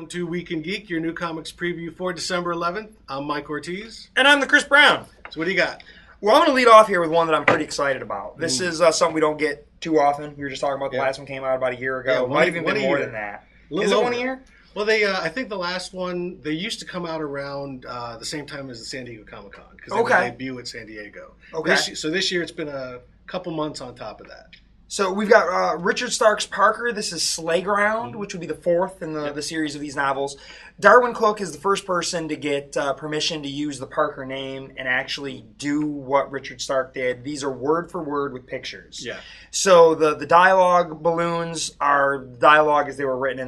Welcome to Week in Geek, your new comics preview for December 11th. I'm Mike Ortiz. And I'm the Chris Brown. So what do you got? Well, I'm going to lead off here with one that I'm pretty excited about. This is something we don't get too often. We were just talking about the last one came out about a year ago. Yeah, It might have even been more than that. Is it 1 year? Well, they I think the last one, they used to come out around the same time as the San Diego Comic-Con. Because they would debut at San Diego. Okay. So this year it's been a couple months on top of that. So we've got Richard Stark's Parker. This is Slayground, which would be the fourth in the series of these novels. Darwin Cook is the first person to get permission to use the Parker name and actually do what Richard Stark did. These are word for word with pictures. Yeah. So the dialogue balloons are dialogue as they were written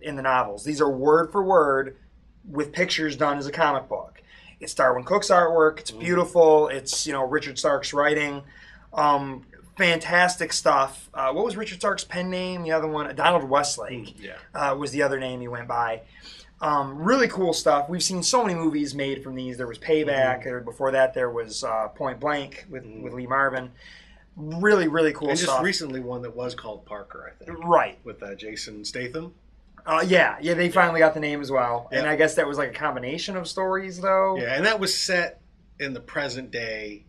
in the novels. These are word for word with pictures done as a comic book. It's Darwin Cook's artwork. It's beautiful. It's Richard Stark's writing. Fantastic stuff. What was Richard Stark's pen name? The other one, Donald Westlake, was the other name he went by. Really cool stuff. We've seen so many movies made from these. There was Payback. Or before that, there was Point Blank with Lee Marvin. Really, really cool and stuff. And just recently one that was called Parker, I think. Right. With Jason Statham. They finally got the name as well. Yeah. And I guess that was like a combination of stories, though. Yeah, and that was set in the present day.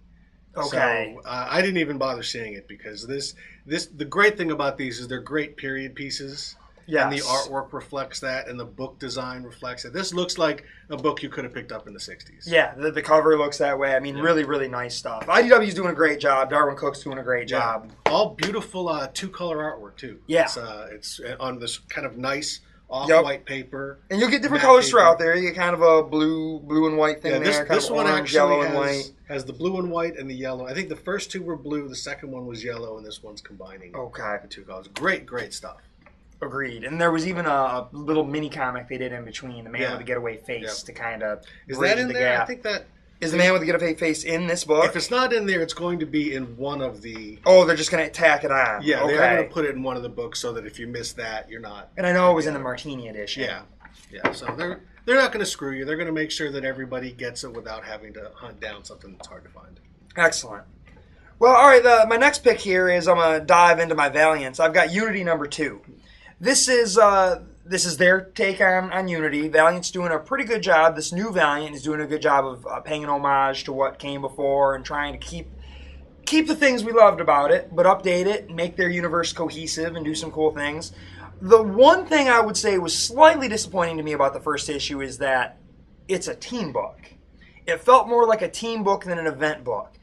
Okay. So I didn't even bother seeing it because the great thing about these is they're great period pieces. Yes. And the artwork reflects that, and the book design reflects it. This looks like a book you could have picked up in the 60s. Yeah, the cover looks that way. I mean, really, really nice stuff. IDW's doing a great job. Darwin Cook's doing a great job. All beautiful two-color artwork, too. Yeah. It's on this kind of nice off-white paper. And you'll get different colors throughout there. You get kind of a blue and white thing there. This one orange, actually yellow, and white. Has the blue and white and the yellow. I think the first two were blue, the second one was yellow, and this one's combining the two colors. Great, great stuff. Agreed. And there was even a little mini comic they did in between, the man with the getaway face, to kind of Is that in the there? gap. I think that... Is the man with the getaway face in this book? If it's not in there, it's going to be in one of the... Oh, they're just going to tack it on. Yeah, they're going to put it in one of the books so that if you miss that, you're not... And I know it was in the Martini edition. Yeah. So they're not going to screw you. They're going to make sure that everybody gets it without having to hunt down something that's hard to find. Excellent. Well, all right, my next pick here is I'm going to dive into my Valiants. I've got Unity number 2. This is their take on Unity. Valiant's doing a pretty good job. This new Valiant is doing a good job of paying an homage to what came before and trying to keep the things we loved about it, but update it, make their universe cohesive, and do some cool things. The one thing I would say was slightly disappointing to me about the first issue is that it's a team book. It felt more like a team book than an event book.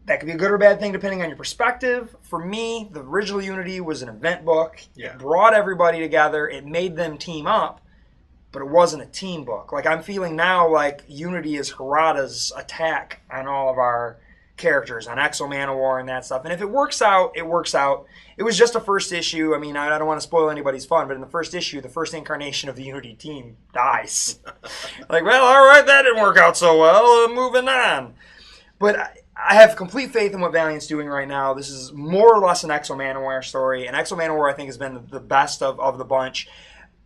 That could be a good or bad thing depending on your perspective. For me, the original Unity was an event book. Yeah. It brought everybody together. It made them team up, but it wasn't a team book. Like I'm feeling now like Unity is Harada's attack on all of our characters, on Exo Manowar and that stuff. And if it works out, it works out. It was just a first issue. I mean, I don't want to spoil anybody's fun, but in the first issue, the first incarnation of the Unity team dies. Like, well, all right, that didn't work out so well. Moving on. But I have complete faith in what Valiant's doing right now. This is more or less an Exo Manowar story, and Exo Manowar, I think, has been the best of the bunch.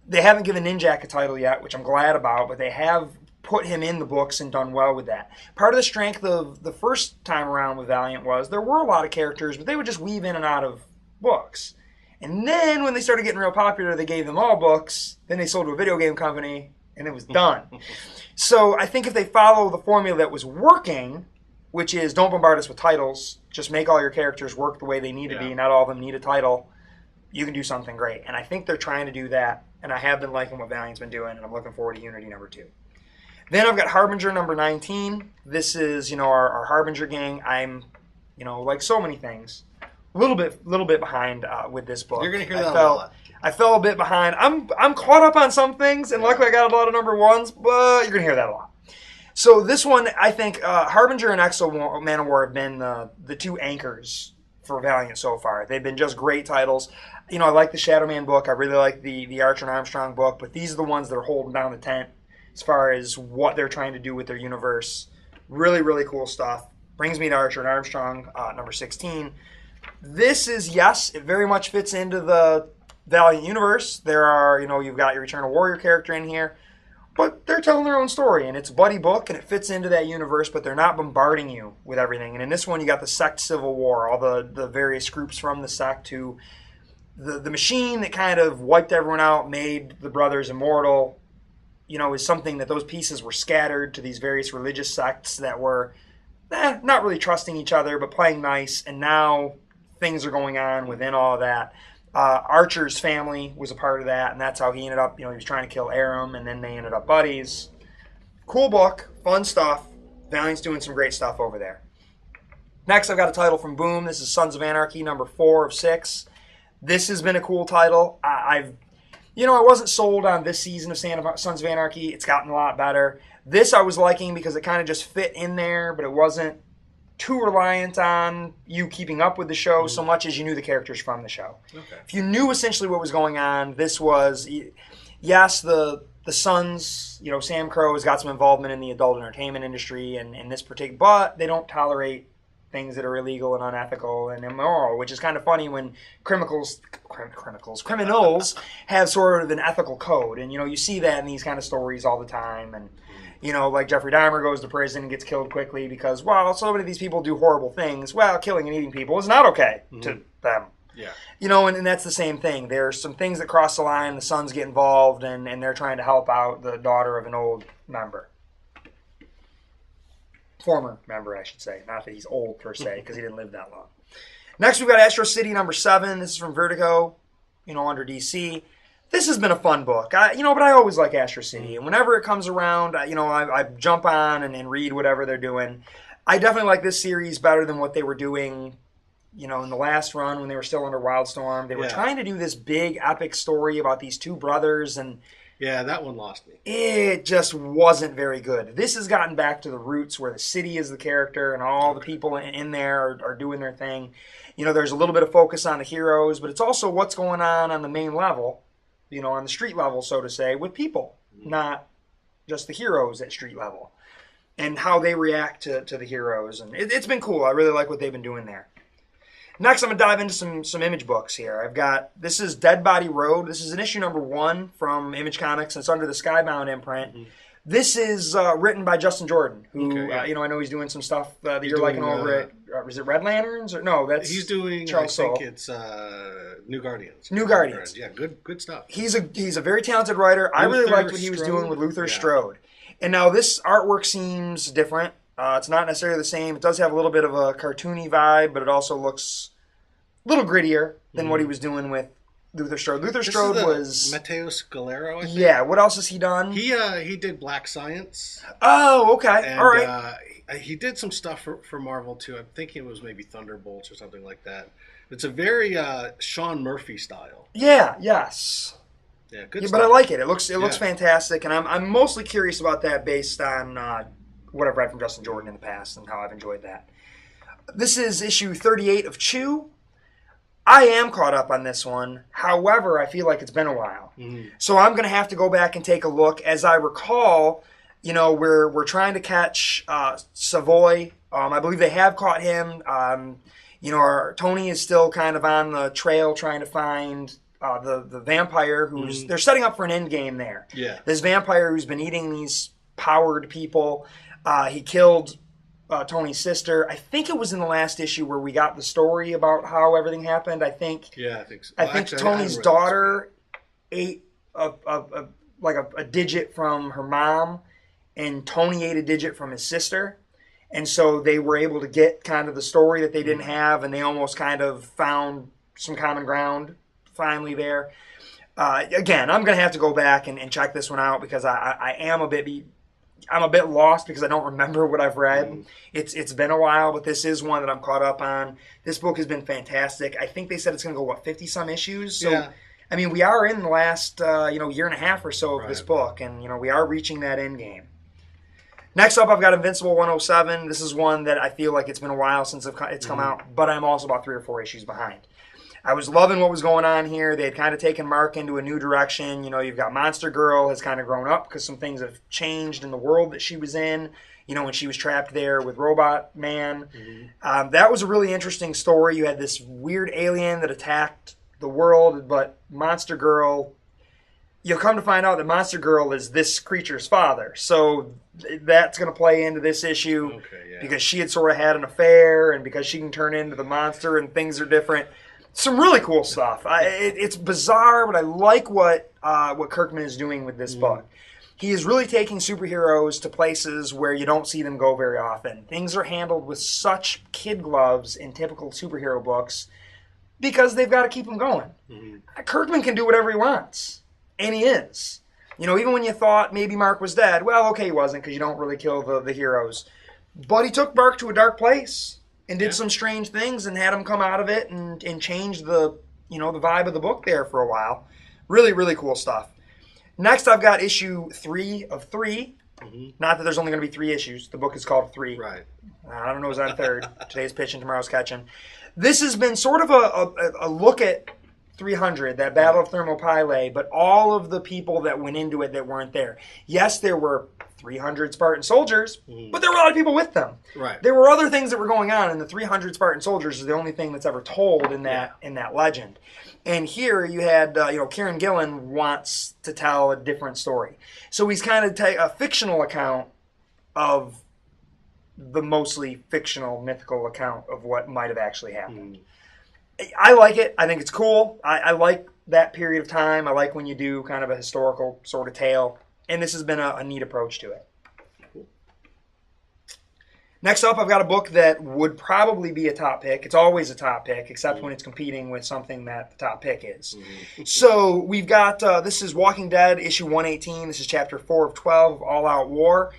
They haven't given Ninjak a title yet, which I'm glad about, but they have put him in the books and done well with that. Part of the strength of the first time around with Valiant was there were a lot of characters, but they would just weave in and out of books. And then when they started getting real popular, they gave them all books. Then they sold to a video game company, and it was done. So I think if they follow the formula that was working, which is don't bombard us with titles, just make all your characters work the way they need to be, not all of them need a title, you can do something great. And I think they're trying to do that, and I have been liking what Valiant's been doing, and I'm looking forward to Unity number 2. Then I've got Harbinger number 19. This is, our Harbinger gang. I'm, like so many things, a little bit behind with this book. You're going to hear that a lot. I fell a bit behind. I'm caught up on some things, and luckily I got a lot of number 1s, but you're going to hear that a lot. So this one, I think Harbinger and Exo Manowar have been the two anchors for Valiant so far. They've been just great titles. I like the Shadow Man book. I really like the Archer and Armstrong book, but these are the ones that are holding down the tent as far as what they're trying to do with their universe. Really, really cool stuff. Brings me to Archer and Armstrong, number 16. This is, yes, it very much fits into the Valiant universe. There are, you've got your Eternal Warrior character in here, but they're telling their own story, and it's a buddy book, and it fits into that universe, but they're not bombarding you with everything. And in this one, you got the sect civil war, all the various groups from the sect who the machine that kind of wiped everyone out, made the brothers immortal, is something that those pieces were scattered to these various religious sects that were not really trusting each other, but playing nice. And now things are going on within all of that. Archer's family was a part of that, and that's how he ended up, he was trying to kill Aram, and then they ended up buddies. Cool book, fun stuff. Valiant's doing some great stuff over there. Next, I've got a title from Boom. This is Sons of Anarchy, number 4 of 6. This has been a cool title. I wasn't sold on this season of Sons of Anarchy. It's gotten a lot better. This I was liking because it kind of just fit in there, but it wasn't too reliant on you keeping up with the show so much as you knew the characters from the show. Okay. If you knew essentially what was going on, this was, yes, the Sons, Sam Crow has got some involvement in the adult entertainment industry and this particular, but they don't tolerate things that are illegal and unethical and immoral, which is kind of funny when criminals have sort of an ethical code. And, you see that in these kind of stories all the time. And, like Jeffrey Dahmer goes to prison and gets killed quickly because, so many of these people do horrible things. Well, killing and eating people is not okay to them. Yeah. And that's the same thing. There's some things that cross the line, the sons get involved, and they're trying to help out the daughter of an old member. Former member, I should say. Not that he's old, per se, because he didn't live that long. Next, we've got Astro City, number 7. This is from Vertigo, under DC. This has been a fun book. But I always like Astro City. And whenever it comes around, I jump on and read whatever they're doing. I definitely like this series better than what they were doing, in the last run when they were still under Wildstorm. They were trying to do this big, epic story about these two brothers, and yeah, that one lost me. It just wasn't very good. This has gotten back to the roots where the city is the character and all the people in there are doing their thing. There's a little bit of focus on the heroes, but it's also what's going on the main level, on the street level, so to say, with people, not just the heroes at street level, and how they react to the heroes. And it's been cool. I really like what they've been doing there. Next, I'm going to dive into some Image books here. This is Dead Body Road. This is an issue number 1 from Image Comics, and it's under the Skybound imprint. Mm-hmm. This is written by Justin Jordan, who, I know he's doing some stuff that you're liking over at, is it Red Lanterns? Or no, that's he's doing, Charles I think it's New Guardians. New Guardians. Yeah, good stuff. He's a very talented writer. I really liked what he was doing with Luther Strode. And now this artwork seems different. It's not necessarily the same. It does have a little bit of a cartoony vibe, but it also looks a little grittier than what he was doing with Luther Strode. Luther Strode was Matteo Scalero, I think. Yeah, what else has he done? He did Black Science. Oh, okay. And, all right. He did some stuff for Marvel too. I'm thinking it was maybe Thunderbolts or something like that. It's a very Sean Murphy style. Yeah, yes. Yeah, good stuff. But I like it. It looks fantastic, and I'm mostly curious about that based on what I've read from Justin Jordan in the past and how I've enjoyed that. This is issue 38 of Chew. I am caught up on this one. However, I feel like it's been a while. Mm-hmm. So I'm going to have to go back and take a look. As I recall, we're trying to catch Savoy. I believe they have caught him. Tony is still kind of on the trail trying to find the vampire who's... They're setting up for an end game there. Yeah. This vampire who's been eating these powered people. He killed Tony's sister. I think it was in the last issue where we got the story about how everything happened. I think. Yeah, I think so. I think Tony's daughter ate a digit from her mom, and Tony ate a digit from his sister, and so they were able to get kind of the story that they didn't have, and they almost kind of found some common ground finally there. Again, I'm going to have to go back and check this one out because I am a bit. I'm a bit lost because I don't remember what I've read. It's been a while, but this is one that I'm caught up on. This book has been fantastic. I think they said it's going to go, 50-some issues? So, yeah. I mean, we are in the last, year and a half or so of this book, and, we are reaching that end game. Next up, I've got Invincible 107. This is one that I feel like it's been a while since it's come out, but I'm also about 3 or 4 issues behind. I was loving what was going on here. They had kind of taken Mark into a new direction. You've got Monster Girl has kind of grown up because some things have changed in the world that she was in, when she was trapped there with Robot Man. Mm-hmm. That was a really interesting story. You had this weird alien that attacked the world, but Monster Girl, you'll come to find out that Monster Girl is this creature's father. So that's going to play into this issue because she had sort of had an affair and because she can turn into the monster and things are different. Some really cool stuff. It's bizarre, but I like what Kirkman is doing with this book. He is really taking superheroes to places where you don't see them go very often. Things are handled with such kid gloves in typical superhero books because they've got to keep them going. Kirkman can do whatever he wants, and he is. You know, even when you thought maybe Mark was dead, well, okay, he wasn't because you don't really kill the heroes. But he took Mark to a dark place and did some strange things and had him come out of it and change the vibe of the book there for a while. Really, really cool stuff. Next, I've got issue 3 of 3. Not that there's only going to be 3 issues. The book is called 3. Right. I don't know who's on 3rd. Today's pitching, tomorrow's catching. This has been sort of a look at 300, that Battle of Thermopylae, but all of the people that went into it that weren't there. Yes, there were 300 Spartan soldiers, but there were a lot of people with them. Right. There were other things that were going on, and the 300 Spartan soldiers is the only thing that's ever told in that legend. And here you had, Kieran Gillen wants to tell a different story. So he's kind of a fictional account of the mostly fictional, mythical account of what might have actually happened. I like it. I think it's cool. I like that period of time. I like when you do kind of a historical sort of tale. And this has been a neat approach to it. Next up, I've got a book that would probably be a top pick. It's always a top pick, except when it's competing with something that the top pick is. So we've got, this is Walking Dead, issue 118. This is chapter 4 of 12 of All Out War.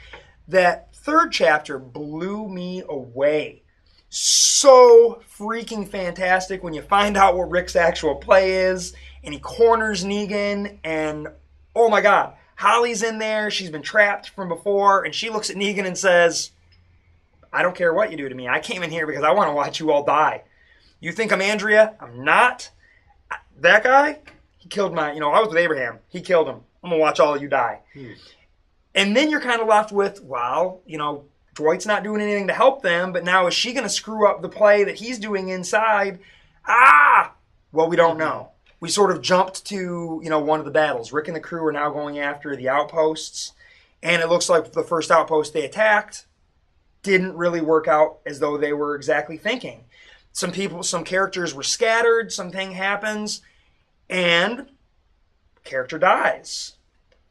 That 3rd chapter blew me away. So freaking fantastic when you find out what Rick's actual play is, and he corners Negan, and oh my God, Holly's in there. She's been trapped from before, and she looks at Negan and says, I don't care what you do to me. I came in here because I want to watch you all die. You think I'm Andrea? I'm not. That guy, he killed I was with Abraham. He killed him. I'm going to watch all of you die. And then you're kind of left with, well, Dwight's not doing anything to help them, but now is she going to screw up the play that he's doing inside? Well, we don't know. We sort of jumped to, one of the battles. Rick and the crew are now going after the outposts, and it looks like the first outpost they attacked didn't really work out as though they were exactly thinking. Some characters were scattered, something happens, and character dies.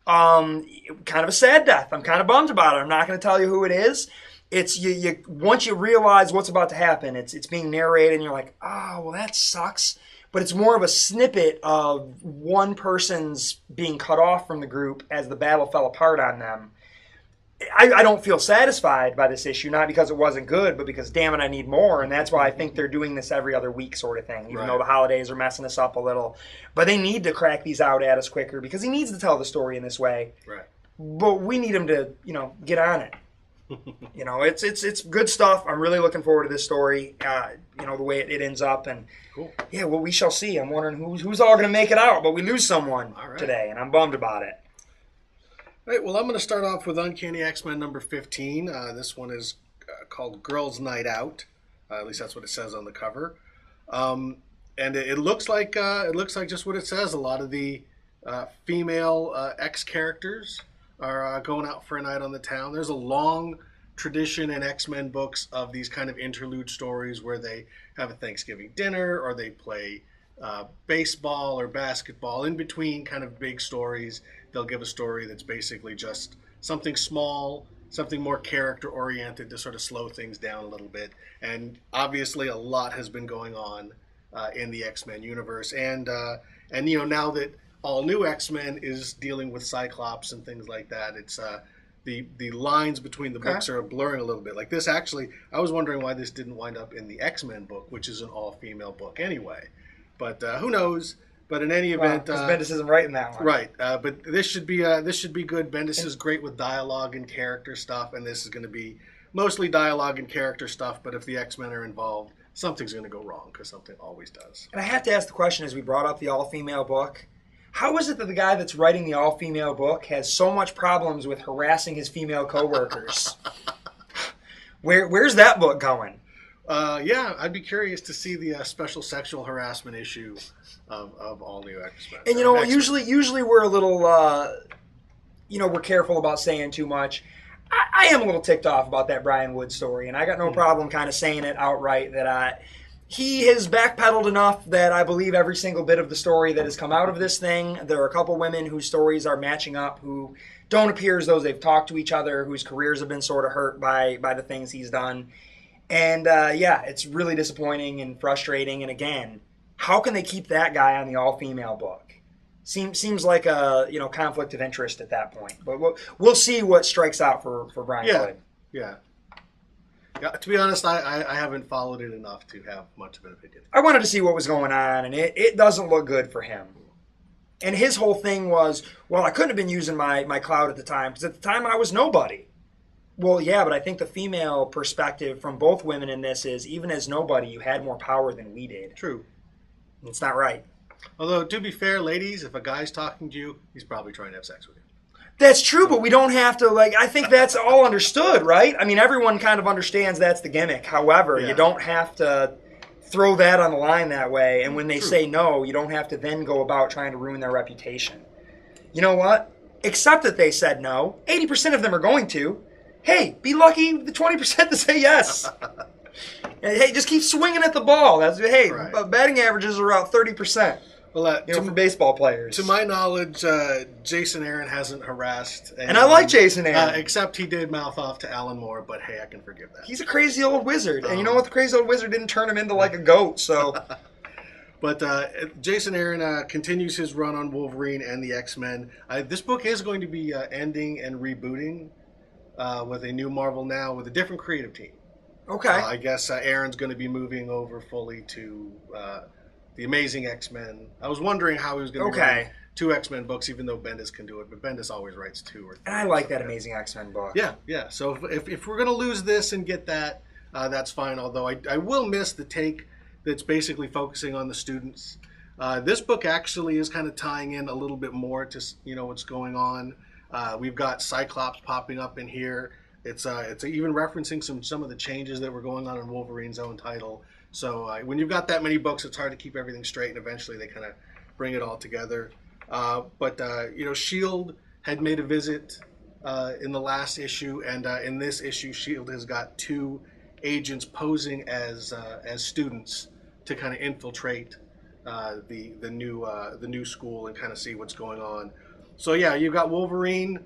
Kind of a sad death. I'm kind of bummed about it. I'm not going to tell you who it is. It's you once you realize what's about to happen, it's being narrated, and you're like, well, that sucks. But it's more of a snippet of one person's being cut off from the group as the battle fell apart on them. I don't feel satisfied by this issue, not because it wasn't good, but because, damn it, I need more. And that's why I think they're doing this every other week sort of thing, even though the holidays are messing us up a little. But they need to crack these out at us quicker because he needs to tell the story in this way. Right. But we need him to, get on it. It's good stuff. I'm really looking forward to this story, the way it ends up. And, cool. Yeah, well, we shall see. I'm wondering who's all going to make it out. But we lose someone today, and I'm bummed about it. All right, well, I'm going to start off with Uncanny X-Men number 15. This one is called Girls' Night Out. At least that's what it says on the cover. And it looks like just what it says. A lot of the female X characters are going out for a night on the town. There's a long tradition in X-Men books of these kind of interlude stories where they have a Thanksgiving dinner or they play baseball or basketball. In between kind of big stories, they'll give a story that's basically just something small, something more character-oriented to sort of slow things down a little bit. And obviously a lot has been going on in the X-Men universe. And now that all new X-Men is dealing with Cyclops and things like that, it's the lines between the books are blurring a little bit. Like this actually, I was wondering why this didn't wind up in the X-Men book, which is an all-female book anyway. But who knows? But in any event, because Bendis isn't writing that one, right? But this should be good. Bendis is great with dialogue and character stuff, and this is going to be mostly dialogue and character stuff. But if the X-Men are involved, something's going to go wrong because something always does. And I have to ask the question, as we brought up the all-female book, how is it that the guy that's writing the all-female book has so much problems with harassing his female coworkers? Where's that book going? I'd be curious to see the special sexual harassment issue of all new X-Men. And usually we're a little, we're careful about saying too much. I am a little ticked off about that Brian Wood story, and I got no problem kind of saying it outright that He has backpedaled enough that I believe every single bit of the story that has come out of this thing. There are a couple women whose stories are matching up who don't appear as though they've talked to each other, whose careers have been sort of hurt by the things he's done. And yeah, it's really disappointing and frustrating. And again, how can they keep that guy on the all-female book? Seems like a conflict of interest at that point. But we'll see what strikes out for Brian Cloyd. Yeah. Yeah, to be honest, I haven't followed it enough to have much of an opinion. I wanted to see what was going on, and it doesn't look good for him. And his whole thing was, well, I couldn't have been using my clout at the time, because at the time I was nobody. Well, yeah, but I think the female perspective from both women in this is, even as nobody, you had more power than we did. True. It's not right. Although, to be fair, ladies, if a guy's talking to you, he's probably trying to have sex with you. That's true, but we don't have to, I think that's all understood, right? I mean, everyone kind of understands that's the gimmick. However, you don't have to throw that on the line that way, and when they say no, you don't have to then go about trying to ruin their reputation. You know what? Accept that they said no. 80% of them are going to. Hey, be lucky the 20% to say yes. Hey, just keep swinging at the ball. Batting averages are about 30%. Well, for baseball players. To my knowledge, Jason Aaron hasn't harassed anyone. And I like Jason Aaron. Except he did mouth off to Alan Moore, but hey, I can forgive that. He's a crazy old wizard. And you know what? The crazy old wizard didn't turn him into like a goat, so... But Jason Aaron continues his run on Wolverine and the X-Men. This book is going to be ending and rebooting with a new Marvel Now with a different creative team. Okay. I guess Aaron's going to be moving over fully to... The Amazing X-Men. I was wondering how he was going to write 2 X-Men books, even though Bendis can do it. But Bendis always writes 2 or 3. And I like that Amazing X-Men book. Yeah. So if we're going to lose this and get that, that's fine. Although I will miss the take that's basically focusing on the students. This book actually is kind of tying in a little bit more to what's going on. We've got Cyclops popping up in here. It's even referencing some of the changes that were going on in Wolverine's own title. So when you've got that many books, it's hard to keep everything straight, and eventually they kind of bring it all together. But S.H.I.E.L.D. had made a visit in the last issue, and in this issue, S.H.I.E.L.D. has got 2 agents posing as students to kind of infiltrate the new school and kind of see what's going on. So yeah, you've got Wolverine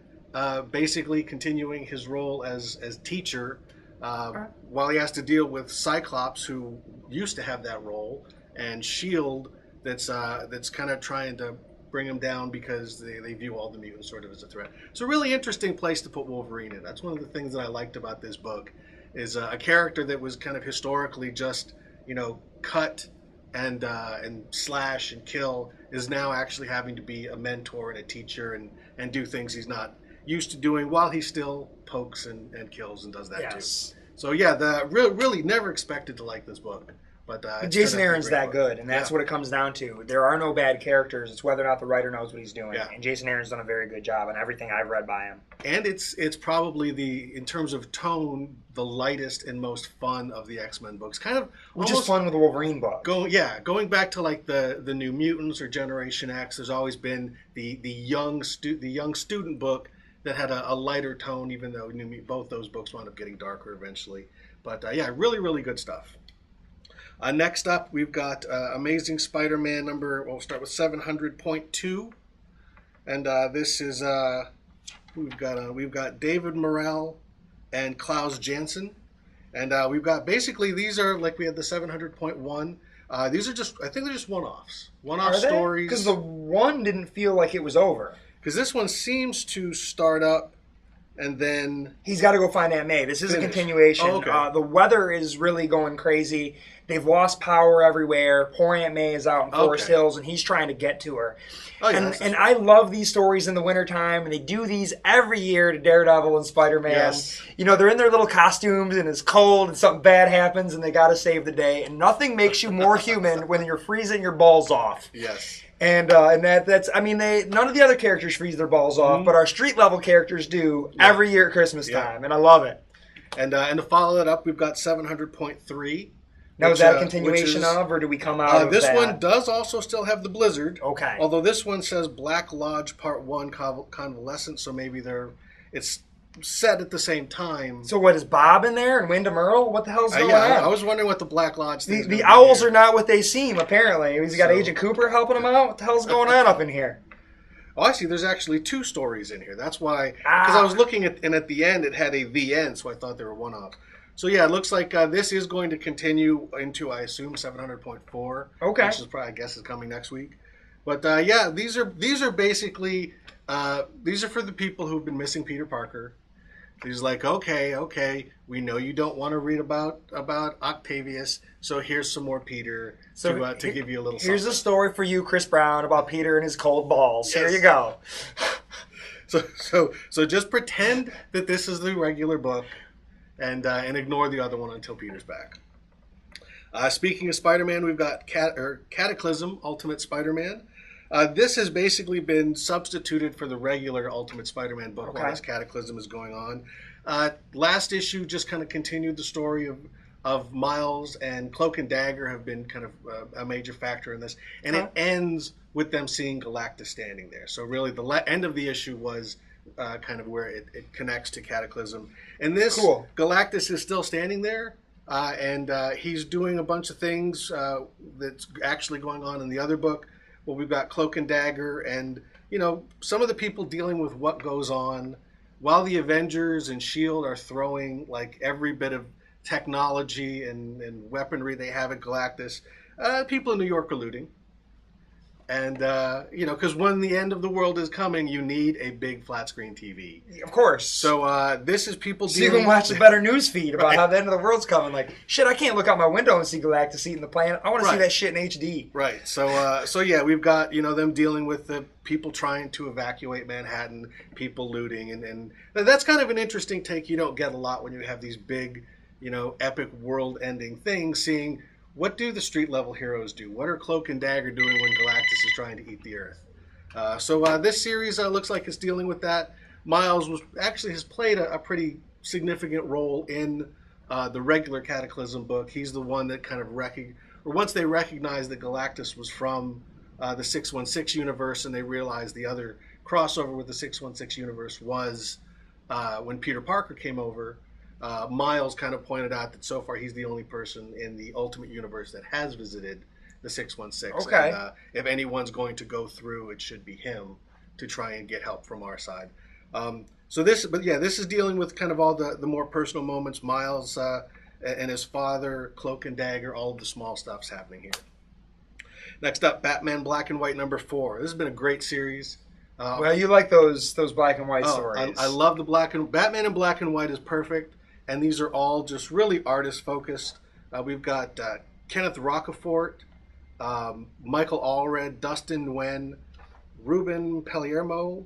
basically continuing his role as teacher. While he has to deal with Cyclops, who used to have that role, and S.H.I.E.L.D. that's kind of trying to bring him down because they view all the mutants sort of as a threat. It's a really interesting place to put Wolverine in. That's one of the things that I liked about this book, is a character that was kind of historically just cut and slash and kill is now actually having to be a mentor and a teacher and do things he's not used to doing, while he still pokes and kills and does that too. So yeah, really never expected to like this book, but Jason Aaron's that good, and that's what it comes down to. There are no bad characters; it's whether or not the writer knows what he's doing. And Jason Aaron's done a very good job on everything I've read by him. And it's probably in terms of tone, the lightest and most fun of the X-Men books. Which is fun with the Wolverine book. Going back to like the New Mutants or Generation X, there's always been the young student book that had a lighter tone, even though both those books wound up getting darker eventually. But really, really good stuff. Next up, we've got Amazing Spider-Man we'll start with 700.2. And this is, we've got David Morrell and Klaus Janson. And we've got, basically, these are, like we had the 700.1. These are I think they're just one-offs. One-off stories. Because the one didn't feel like it was over. Because this one seems to start up, and then... He's got to go find Aunt May. This is a continuation. Oh, okay. The weather is really going crazy. They've lost power everywhere. Poor Aunt May is out in Forest Hills, and he's trying to get to her. And I love these stories in the wintertime, and they do these every year to Daredevil and Spider-Man. Yes. They're in their little costumes, and it's cold, and something bad happens, and they got to save the day. And nothing makes you more human when you're freezing your balls off. Yes. And that's none of the other characters freeze their balls off, but our street level characters do every year at Christmas time, and I love it. And to follow that up, we've got 700.3. Now, is that a continuation of, or do we come out of this that? one does also still have the Blizzard. Okay. Although this one says Black Lodge Part 1 Convalescent, so maybe it's set at the same time. So what, is Bob in there and Wyndham Earl? What the hell's going on? I was wondering what the Black Lodge thing is. The owls are not what they seem, apparently. He's got Agent Cooper helping him out. What the hell's going on up in here? Oh, I see. There's actually 2 stories in here. That's why, because I was looking at, and at the end it had a the end, so I thought they were one-off. So yeah, it looks like this is going to continue into, I assume, 700.4. Okay. Which is probably, I guess, is coming next week. But yeah, these are basically these are for the people who've been missing Peter Parker. He's like, okay, we know you don't want to read about Octavius, so here's some more Peter to give you a little. Here's something. a story for you, Chris Brown, about Peter and his cold balls. Yes. Here you go. So just pretend that this is the regular book, and ignore the other one until Peter's back. Speaking of Spider-Man, we've got Cataclysm Ultimate Spider-Man. This has basically been substituted for the regular Ultimate Spider-Man book while this Cataclysm is going on. Last issue just kind of continued the story of Miles, and Cloak and Dagger have been kind of a major factor in this. And it ends with them seeing Galactus standing there. So really the end of the issue was kind of where it connects to Cataclysm. And this, Galactus is still standing there. And he's doing a bunch of things that's actually going on in the other book. Well, we've got Cloak and Dagger, and some of the people dealing with what goes on while the Avengers and S.H.I.E.L.D. are throwing like every bit of technology and weaponry they have at Galactus. People in New York are looting. And, because when the end of the world is coming, you need a big flat screen TV. Of course. So this is people dealing with... So you can watch a better news feed about how the end of the world's coming. Like, shit, I can't look out my window and see Galactus eating the planet. I want to see that shit in HD. Right. So yeah, we've got, them dealing with the people trying to evacuate Manhattan, people looting. And that's kind of an interesting take you don't get a lot when you have these big, epic world-ending things, seeing... What do the street-level heroes do? What are Cloak and Dagger doing when Galactus is trying to eat the Earth? So this series looks like it's dealing with that. Miles has played a pretty significant role in the regular Cataclysm book. He's the one that kind of once they recognized that Galactus was from the 616 universe, and they realized the other crossover with the 616 universe was when Peter Parker came over. Miles kind of pointed out that so far he's the only person in the Ultimate Universe that has visited the 616. Okay. And, if anyone's going to go through, it should be him to try and get help from our side. This is dealing with kind of all the more personal moments. Miles and his father, Cloak and Dagger, all of the small stuff's happening here. Next up, Batman Black and White #4. This has been a great series. Well, you like those black and white stories. I love the Batman in Black and White is perfect. And these are all just really artist-focused. We've got Kenneth Rocafort, Michael Allred, Dustin Nguyen, Ruben Palermo,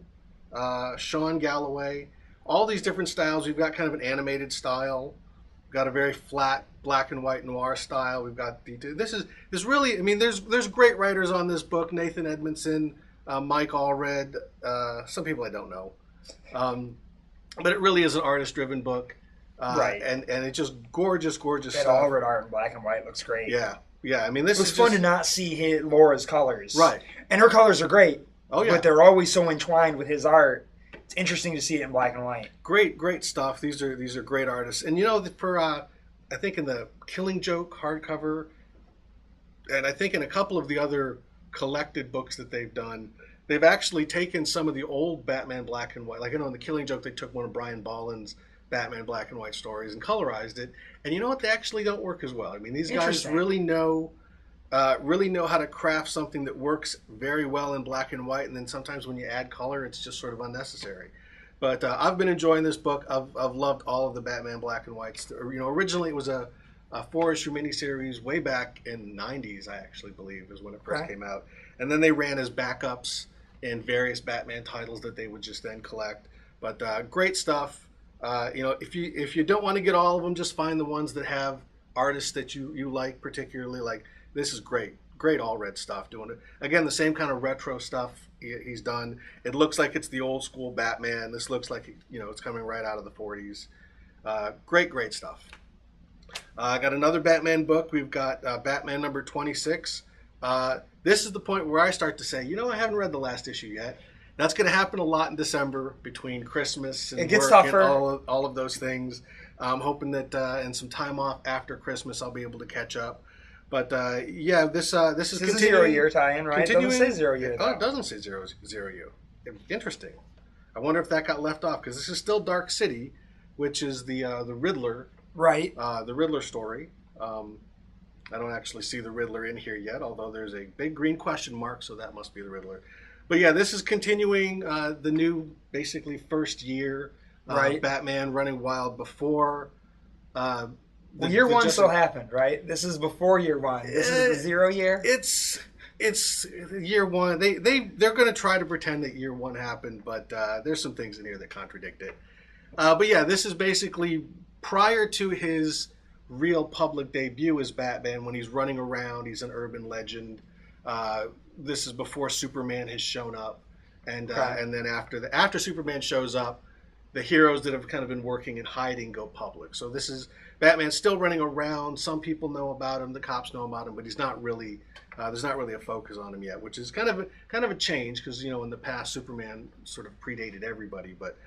Sean Galloway. All these different styles. We've got kind of an animated style. We've got a very flat black and white noir style. We've got there's great writers on this book. Nathan Edmondson, Mike Allred, some people I don't know. But it really is an artist-driven book. Right. And it's just gorgeous that stuff. All red art in black and white looks great. Yeah. I mean, this is fun to not see Laura's colors. Right. And her colors are great. Oh, yeah. But they're always so entwined with his art. It's interesting to see it in black and white. Great stuff. These are great artists. And for I think in the Killing Joke hardcover, and I think in a couple of the other collected books that they've done, they've actually taken some of the old Batman black and white. Like in the Killing Joke, they took one of Brian Bolland's Batman black and white stories and colorized it, and you know what? They actually don't work as well. I mean, these guys really know how to craft something that works very well in black and white, and then sometimes when you add color, it's just sort of unnecessary. But I've been enjoying this book. I've loved all of the Batman black and whites. Originally it was a 4-issue miniseries way back in the 90s, I actually believe, is when it first came out, and then they ran as backups in various Batman titles that they would just then collect. But great stuff. If you don't want to get all of them, just find the ones that have artists that you like particularly. Like this is great all red stuff. Doing it again, the same kind of retro stuff he's done. It looks like it's the old school Batman. This looks like it's coming right out of the 40s. Great stuff. I got another Batman book. We've got Batman #26. This is the point where I start to say, I haven't read the last issue yet. That's going to happen a lot in December between Christmas and It gets work tougher. and all of those things. I'm hoping that in some time off after Christmas, I'll be able to catch up. But yeah, this is This is a continuing. 0 year tie-in, right? Continuing, It doesn't say 0 year. Oh, it doesn't say zero year. Interesting. I wonder if that got left off because this is still Dark City, which is the Riddler, Right. the Riddler story. I don't actually see the Riddler in here yet, although there's a big green question mark, so that must be the Riddler. But yeah, this is continuing the new, basically first year, Right. Batman running wild before. Well, year one still happened, right? This is before year one. This is the 0 year. It's year one. They're going to try to pretend that year one happened, but there's some things in here that contradict it. But yeah, this is basically prior to his real public debut as Batman, when he's running around. He's an urban legend. This is before Superman has shown up, and then after Superman shows up, the heroes that have kind of been working in hiding go public. So this is Batman still running around. Some people know about him. The cops know about him, but he's not really. There's not really a focus on him yet, which is kind of a change because in the past Superman sort of predated everybody, but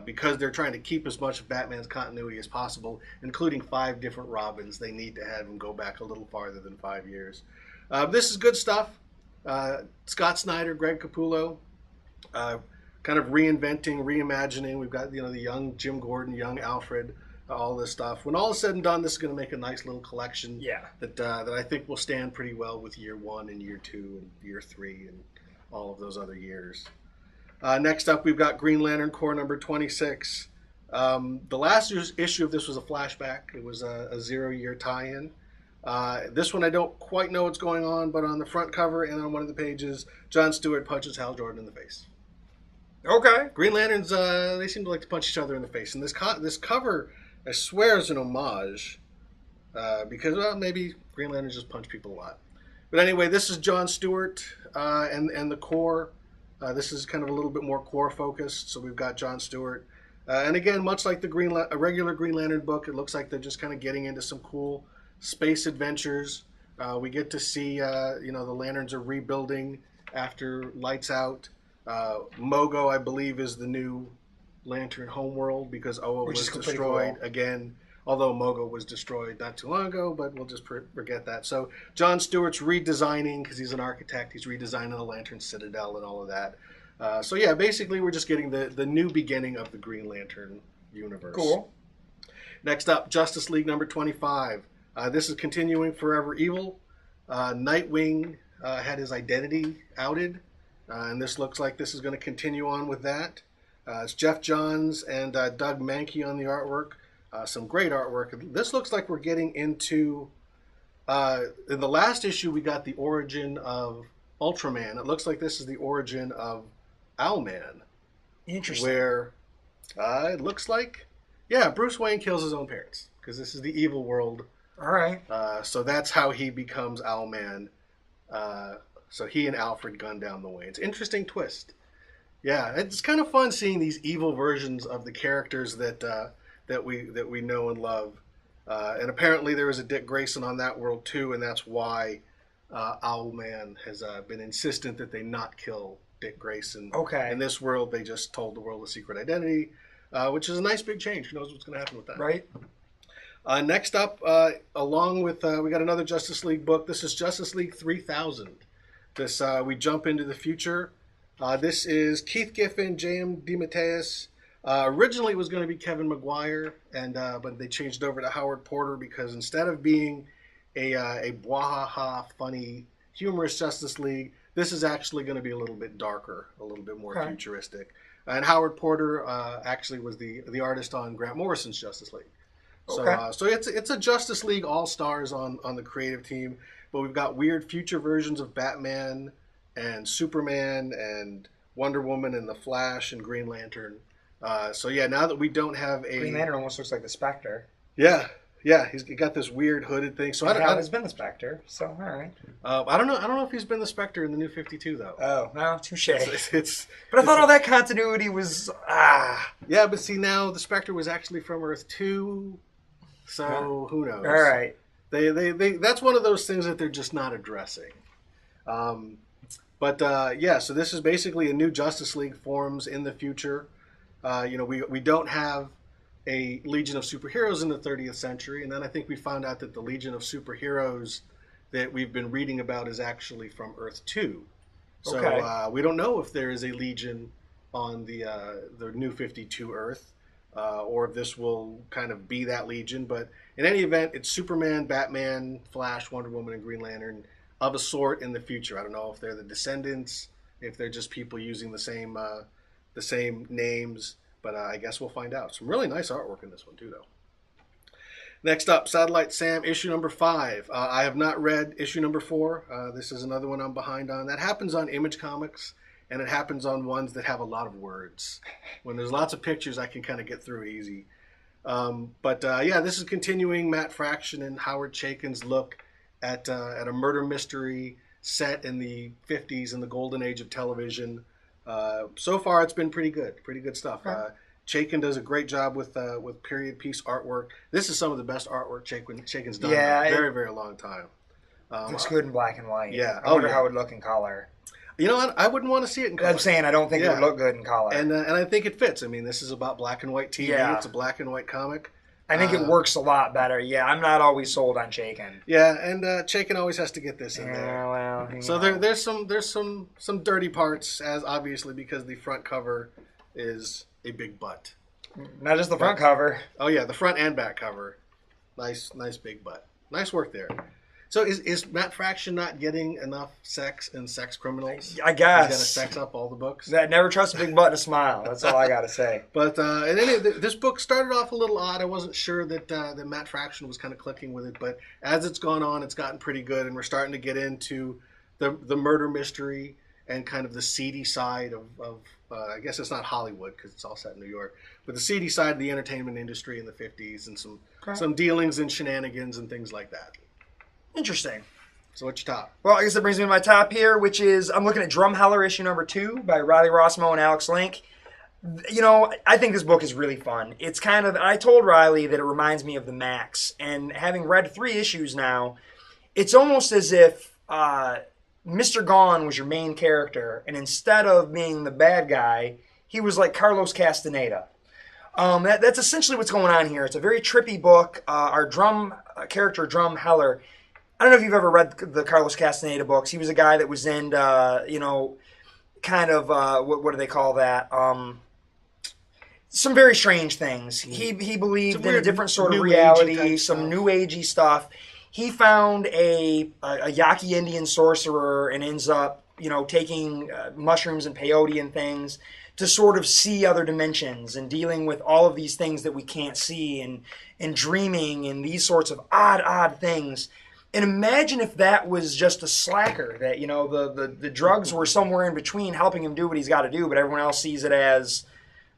because they're trying to keep as much of Batman's continuity as possible, including 5 different Robins, they need to have him go back a little farther than 5 years. This is good stuff. Scott Snyder, Greg Capullo, kind of reinventing, reimagining. We've got the young Jim Gordon, young Alfred, all this stuff. When all is said and done, this is going to make a nice little collection. Yeah. That I think will stand pretty well with year 1 and year 2 and year 3 and all of those other years. Next up, we've got Green Lantern Corps number 26. The last issue of this was a flashback. It was a 0 year tie-in. This one I don't quite know what's going on, but on the front cover and on one of the pages, Jon Stewart punches Hal Jordan in the face. Okay. Green Lanterns, they seem to like to punch each other in the face. And this cover, I swear, is an homage. Because, well, maybe Green Lanterns just punch people a lot. But anyway, this is Jon Stewart and the Corps. This is kind of a little bit more Corps focused. So we've got Jon Stewart. And again, much like a regular Green Lantern book, it looks like they're just kind of getting into some cool space adventures. We get to see, the Lanterns are rebuilding after Lights Out. Mogo, I believe, is the new Lantern homeworld because Oa was destroyed again. Although Mogo was destroyed not too long ago, but we'll just forget that. So Jon Stewart's redesigning, because he's an architect, he's redesigning the Lantern Citadel and all of that. So yeah, basically we're just getting the new beginning of the Green Lantern universe. Cool. Next up, Justice League number 25. This is continuing Forever Evil. Nightwing had his identity outed, and this looks like this is going to continue on with that. It's Jeff Johns and Doug Mankey on the artwork. Some great artwork. This looks like we're getting into... in the last issue, we got the origin of Ultraman. It looks like this is the origin of Owlman. Interesting. Where it looks like... Yeah, Bruce Wayne kills his own parents, because this is the evil world. All right. So that's how he becomes Owlman. So he and Alfred gun down the Waynes. Interesting twist. Yeah, it's kind of fun seeing these evil versions of the characters that we know and love. And apparently there was a Dick Grayson on that world too, and that's why Owlman has been insistent that they not kill Dick Grayson. Okay. In this world, they just told the world a secret identity, which is a nice big change. Who knows what's going to happen with that? Right. Next up, along with we got another Justice League book. This is Justice League 3000. This we jump into the future. This is Keith Giffen, J.M. DeMatteis. Originally, it was going to be Kevin Maguire, but they changed over to Howard Porter because instead of being a bwahaha, funny, humorous Justice League, this is actually going to be a little bit darker, a little bit more futuristic. And Howard Porter actually was the artist on Grant Morrison's Justice League. So it's a Justice League All-Stars on the creative team, but we've got weird future versions of Batman and Superman and Wonder Woman and the Flash and Green Lantern. So yeah, now that we don't have a... Green Lantern almost looks like the Spectre. Yeah, he's got this weird hooded thing. So He's been the Spectre, so all right. I don't know if he's been the Spectre in the New 52 though. Oh, no, touche. But I thought all that continuity was Yeah, but see now the Spectre was actually from Earth 2, so who knows? All right. They that's one of those things that they're just not addressing. But yeah, so this is basically a new Justice League forms in the future. We don't have a Legion of Superheroes in the 30th century, and then I think we found out that the Legion of Superheroes that we've been reading about is actually from Earth 2. So Okay. we don't know if there is a Legion on the New 52 Earth, or if this will kind of be that Legion. But in any event, it's Superman, Batman, Flash, Wonder Woman, and Green Lantern of a sort in the future. I don't know if they're the descendants, if they're just people using the same names, but I guess we'll find out. Some really nice artwork in this one too, though. Next up, Satellite Sam, issue number 5. I have not read issue number 4. This is another one I'm behind on. That happens on Image Comics, and it happens on ones that have a lot of words. When there's lots of pictures, I can kind of get through easy. Yeah, this is continuing Matt Fraction and Howard Chaykin's look at a murder mystery set in the 50s in the golden age of television. So far, it's been pretty good stuff. Chaykin does a great job with period piece artwork. This is some of the best artwork Chaykin's done in a very, very long time. Looks good in black and white. Yeah. I wonder how it would look in color. You know what? I wouldn't want to see it in color. I'm saying I don't think it would look good in color. And I think it fits. I mean, this is about black and white TV. Yeah. It's a black and white comic. I think it works a lot better. Yeah, I'm not always sold on Chaykin. Yeah, and Chaykin always has to get this in there. Well, so there's some dirty parts, as obviously because the front cover is a big butt. Not just the front cover. Oh yeah, the front and back cover. Nice big butt. Nice work there. So is Matt Fraction not getting enough sex and sex criminals? I guess. He's got to sex up all the books. That never trust a big butt and a smile. That's all I got to say. But this book started off a little odd. I wasn't sure that Matt Fraction was kind of clicking with it, but as it's gone on, it's gotten pretty good, and we're starting to get into the murder mystery and kind of the seedy side of I guess it's not Hollywood because it's all set in New York, but the seedy side of the entertainment industry in the 50s and some dealings and shenanigans and things like that. Interesting. So what's your top? Well, I guess that brings me to my top here, which is I'm looking at Drumheller issue number 2 by Riley Rossmo and Alex Link. You know, I think this book is really fun. It's kind of, I told Riley that it reminds me of the Max, and having read 3 issues now, it's almost as if Mr. Gone was your main character, and instead of being the bad guy, he was like Carlos Castaneda. That's essentially what's going on here. It's a very trippy book. Our character, Drumheller, I don't know if you've ever read the Carlos Castaneda books. He was a guy that was in, kind of, what do they call that? Some very strange things. He believed in a different sort of reality, some new agey stuff. He found a Yaqui Indian sorcerer and ends up, taking mushrooms and peyote and things to sort of see other dimensions and dealing with all of these things that we can't see and dreaming and these sorts of odd things. And imagine if that was just a slacker, that, the drugs were somewhere in between helping him do what he's got to do, but everyone else sees it as,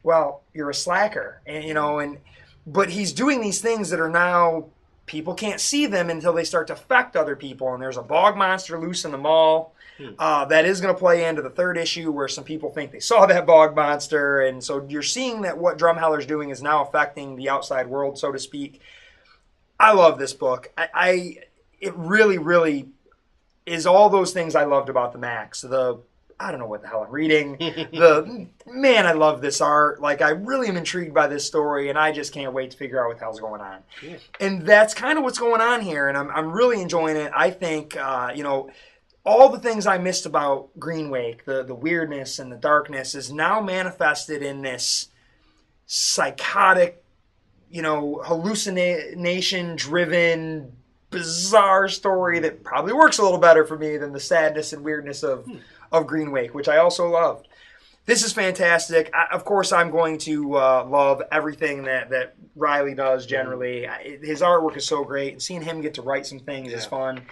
well, you're a slacker. And, but he's doing these things that are now, people can't see them until they start to affect other people. And there's a bog monster loose in the mall. That is going to play into the 3rd issue where some people think they saw that bog monster. And so you're seeing that what Drumheller's doing is now affecting the outside world, so to speak. I love this book. It really, really is all those things I loved about the Max. I don't know what the hell I'm reading. I love this art. Like, I really am intrigued by this story, and I just can't wait to figure out what the hell's going on. Yeah. And that's kind of what's going on here, and I'm really enjoying it. I think, all the things I missed about Green Wake, the weirdness and the darkness, is now manifested in this psychotic, hallucination-driven, bizarre story that probably works a little better for me than the sadness and weirdness of Green Wake, which I also loved. This is fantastic. Of course, I'm going to love everything that Riley does generally. His artwork is so great, and seeing him get to write some things is fun.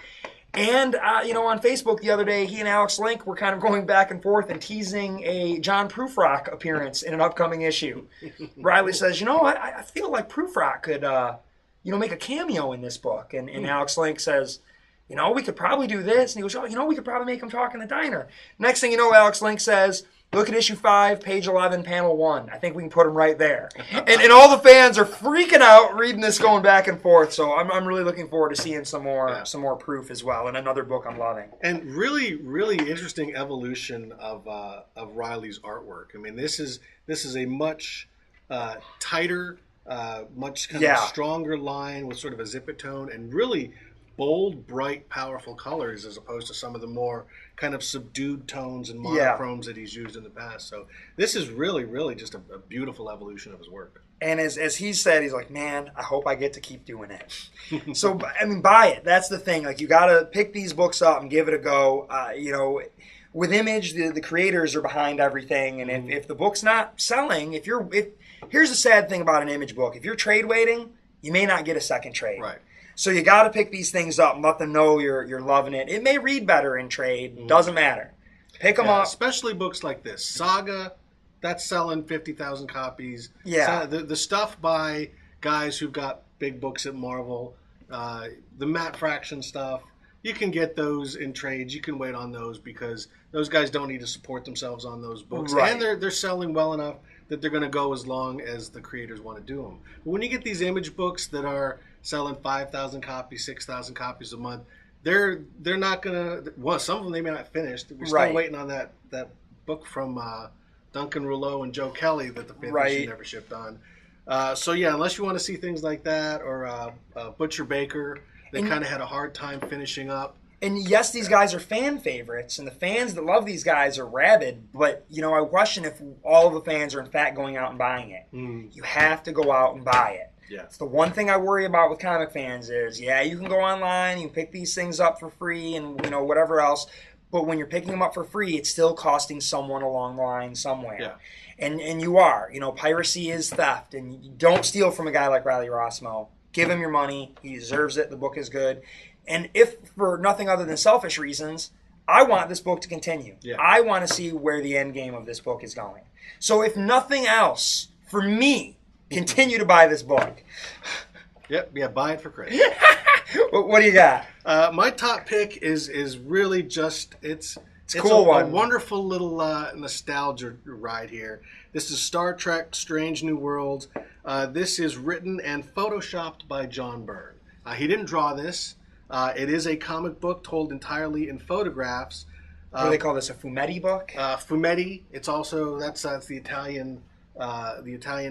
And, on Facebook the other day, he and Alex Link were kind of going back and forth and teasing a John Prufrock appearance in an upcoming issue. Riley says, I feel like Prufrock could make a cameo in this book. And Alex Link says, we could probably do this. And he goes, we could probably make him talk in the diner. Next thing you know, Alex Link says, Look at issue 5, page 11, panel 1. I think we can put them right there. And all the fans are freaking out reading this, going back and forth. So I'm really looking forward to seeing some more proof as well. And another book I'm loving. And really, really interesting evolution of Riley's artwork. I mean, this is a much tighter, much kind of stronger line with sort of a zip-it tone, and really bold, bright, powerful colors as opposed to some of the more kind of subdued tones and monochromes that he's used in the past. So this is really, really just a beautiful evolution of his work. And as he said, he's like, man, I hope I get to keep doing it. So, I mean, buy it. That's the thing. Like, you got to pick these books up and give it a go. With Image, the creators are behind everything. And if the book's not selling, here's the sad thing about an Image book. If you're trade waiting, you may not get a second trade. Right. So you got to pick these things up and let them know you're loving it. It may read better in trade. Doesn't matter. Pick them up. Especially books like this. Saga, that's selling 50,000 copies. Yeah. So the stuff by guys who've got big books at Marvel, the Matt Fraction stuff, you can get those in trades. You can wait on those because those guys don't need to support themselves on those books. Right. And they're selling well enough that they're going to go as long as the creators want to do them. But when you get these Image books that are selling 5,000 copies, 6,000 copies a month, they're not going to... Well, some of them they may not finish. We're still waiting on that book from Duncan Rouleau and Joe Kelly that the fifth issue never shipped on. So yeah, unless you want to see things like that, or Butcher Baker, they kind of had a hard time finishing up. And yes, these guys are fan favorites, and the fans that love these guys are rabid, but, I question if all of the fans are in fact going out and buying it. You have to go out and buy it. Yeah. It's the one thing I worry about with comic fans is, you can go online, you can pick these things up for free and, whatever else, but when you're picking them up for free, it's still costing someone along the line somewhere. Yeah. And you are. Piracy is theft, and you don't steal from a guy like Riley Rossmo. Give him your money. He deserves it. The book is good. And if for nothing other than selfish reasons, I want this book to continue. Yeah. I want to see where the end game of this book is going. So if nothing else, for me, continue to buy this book. Yep, yeah, buy it for credit. What do you got? My top pick is really just it's cool a wonderful little nostalgia ride here. This is Star Trek: Strange New Worlds. This is written and photoshopped by John Byrne. He didn't draw this. It is a comic book told entirely in photographs. What do they call this? A fumetti book? Fumetti. It's also that's the Italian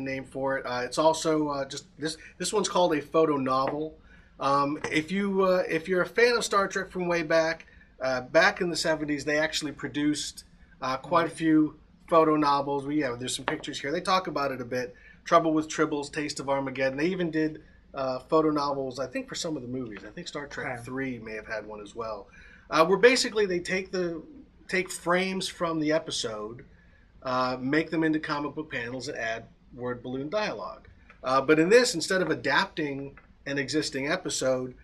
name for it. It's also just this one's called a photo novel. If you're a fan of Star Trek from way back in the 70s, they actually produced quite a few photo novels. There's some pictures here. They talk about it a bit. Trouble with Tribbles, Taste of Armageddon. They even did photo novels, I think, for some of the movies. I think Star Trek 3 may have had one as well. Where basically they take frames from the episode, make them into comic book panels, and add word balloon dialogue. But in this, instead of adapting an existing episode,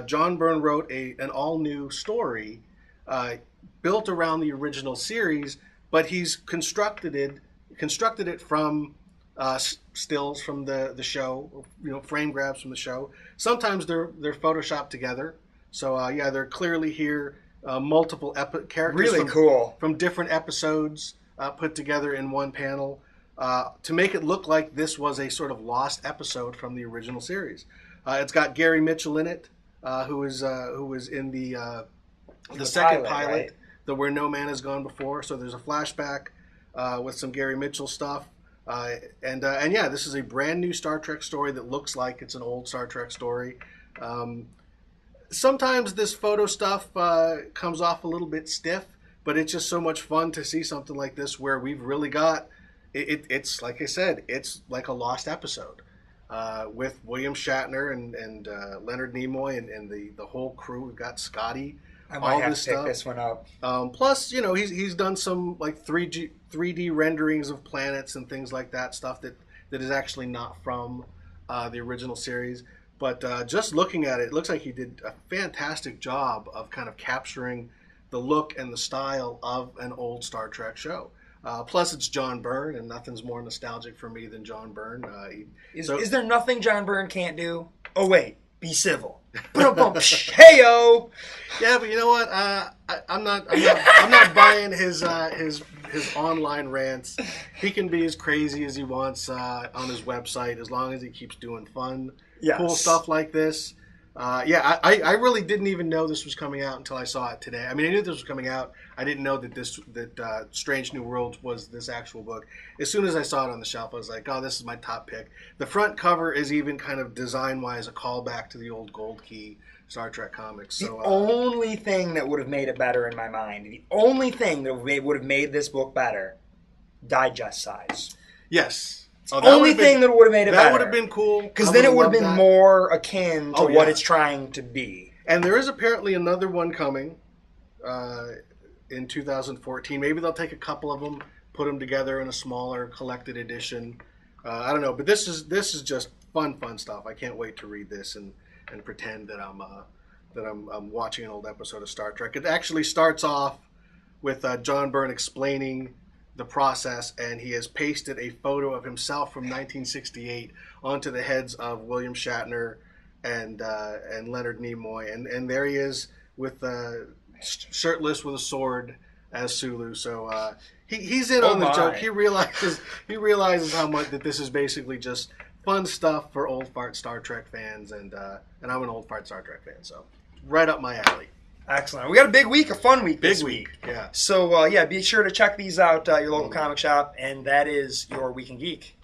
John Byrne wrote an all-new story built around the original series, but he's constructed it from stills from the show, frame grabs from the show. Sometimes they're photoshopped together. So they're clearly here multiple characters really cool from different episodes put together in one panel to make it look like this was a sort of lost episode from the original series. It's got Gary Mitchell in it, who was in the second pilot, right? The Where No Man Has Gone Before. So there's a flashback with some Gary Mitchell stuff. This is a brand new Star Trek story that looks like it's an old Star Trek story. Sometimes this photo stuff comes off a little bit stiff, but it's just so much fun to see something like this where we've really got it's like I said, it's like a lost episode with William Shatner and Leonard Nimoy and the whole crew. We've got Scotty. I might have to pick this one up. Plus, he's done some like 3D renderings of planets and things like that, stuff that is actually not from the original series. But just looking at it, it looks like he did a fantastic job of kind of capturing the look and the style of an old Star Trek show. Plus, it's John Byrne, and nothing's more nostalgic for me than John Byrne. Is there nothing John Byrne can't do? Oh, wait. Be civil. Hey-o! Yeah, but you know what? I'm not buying his online rants. He can be as crazy as he wants on his website as long as he keeps doing fun, cool stuff like this. I really didn't even know this was coming out until I saw it today. I mean, I knew this was coming out. I didn't know that Strange New Worlds was this actual book. As soon as I saw it on the shelf, I was like, oh, this is my top pick. The front cover is even kind of design-wise a callback to the old Gold Key Star Trek comics. So, the only thing that would have made it better in my mind, the only thing that would have made this book better, digest size. Yes. Only thing that would have made it better. That would have been cool. Because then it would have been more akin to what it's trying to be. And there is apparently another one coming in 2014. Maybe they'll take a couple of them, put them together in a smaller collected edition. I don't know, but this is just fun stuff. I can't wait to read this and pretend that I'm watching an old episode of Star Trek. It actually starts off with John Byrne explaining the process, and he has pasted a photo of himself from 1968 onto the heads of William Shatner and Leonard Nimoy, and there he is with shirtless with a sword as Sulu. So he's in on the joke. He realizes how much that this is basically just fun stuff for old fart Star Trek fans, and I'm an old fart Star Trek fan, so right up my alley. Excellent. We got a big week, a fun week this week. Yeah. So, be sure to check these out at your local comic shop, and that is your Week in Geek.